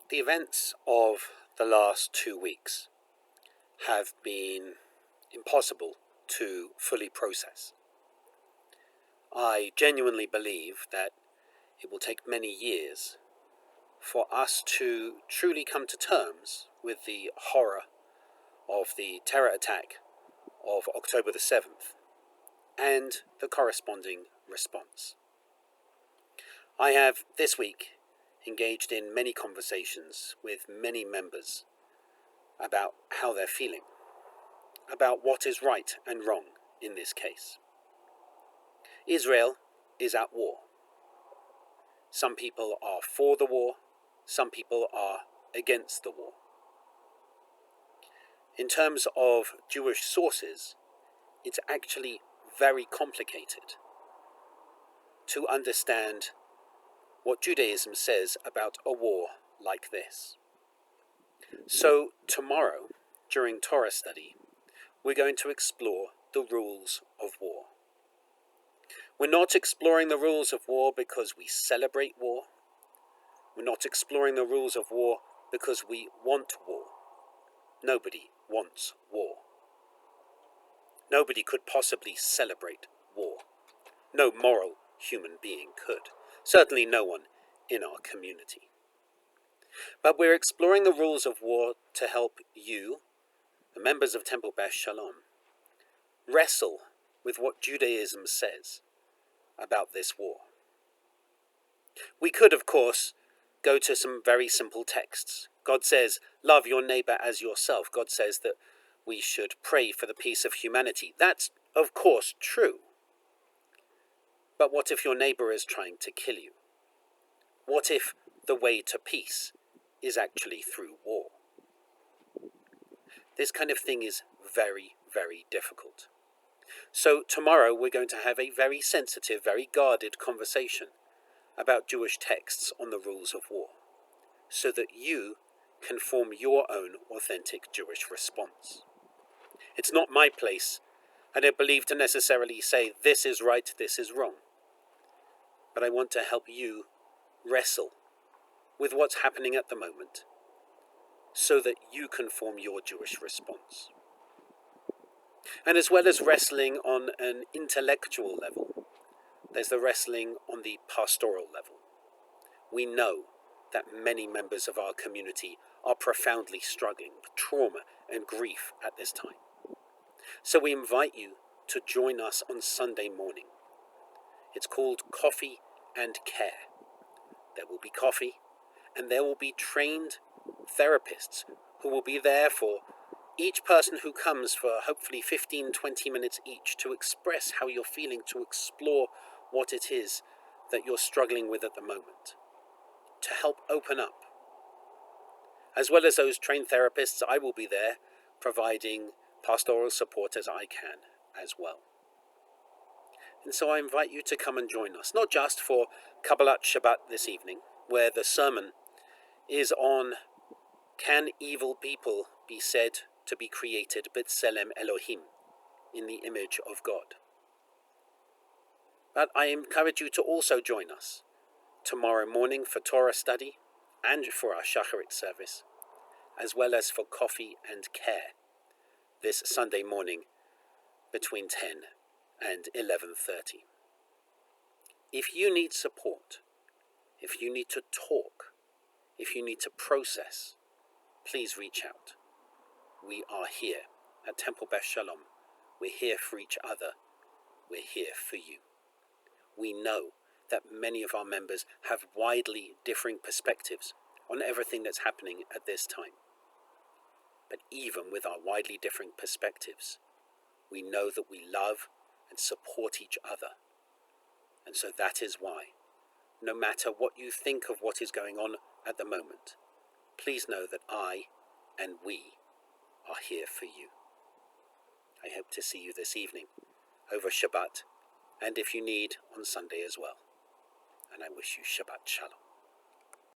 The events of the last 2 weeks have been impossible to fully process. I genuinely believe that it will take many years for us to truly come to terms with the horror of the terror attack of October the 7th and the corresponding response. I have this week engaged in many conversations with many members about how they're feeling, about what is right and wrong in this case. Israel is at war. Some people are for the war, some people are against the war. In terms of Jewish sources, it's actually very complicated to understand what Judaism says about a war like this. So tomorrow, during Torah study, we're going to explore the rules of war. We're not exploring the rules of war because we celebrate war. We're not exploring the rules of war because we want war. Nobody wants war. Nobody could possibly celebrate war. No moral human being could. Certainly no one in our community. But we're exploring the rules of war to help you, the members of Temple Beth Shalom, wrestle with what Judaism says about this war. We could, of course, go to some very simple texts. God says, love your neighbor as yourself. God says that we should pray for the peace of humanity. That's, of course, true. But what if your neighbor is trying to kill you? What if the way to peace is actually through war? This kind of thing is very, very difficult. So tomorrow we're going to have a very sensitive, very guarded conversation about Jewish texts on the rules of war, so that you can form your own authentic Jewish response. It's not my place, I don't believe, to necessarily say this is right, this is wrong. But I want to help you wrestle with what's happening at the moment, so that you can form your Jewish response. And as well as wrestling on an intellectual level, there's the wrestling on the pastoral level. We know that many members of our community are profoundly struggling with trauma and grief at this time. So we invite you to join us on Sunday morning. It's called Coffee and Care. There will be coffee, and there will be trained therapists who will be there for each person who comes for hopefully 15-20 minutes each to express how you're feeling, to explore what it is that you're struggling with at the moment, to help open up. As well as those trained therapists, I will be there providing pastoral support as I can as well. And so I invite you to come and join us, not just for Kabbalat Shabbat this evening, where the sermon is on, can evil people be said to be created b'tselem Elohim, in the image of God? But I encourage you to also join us tomorrow morning for Torah study and for our Shacharit service, as well as for coffee and care this Sunday morning between 10 and 11:30. If you need support, if you need to talk, if you need to process, please reach out. We are here at Temple Beth Shalom. We're here for each other. We're here for you. We know that many of our members have widely differing perspectives on everything that's happening at this time. But even with our widely differing perspectives, we know that we love and support each other. And so that is why, no matter what you think of what is going on at the moment, please know that I and we are here for you. I hope to see you this evening over Shabbat, and if you need, on Sunday as well. And I wish you Shabbat Shalom.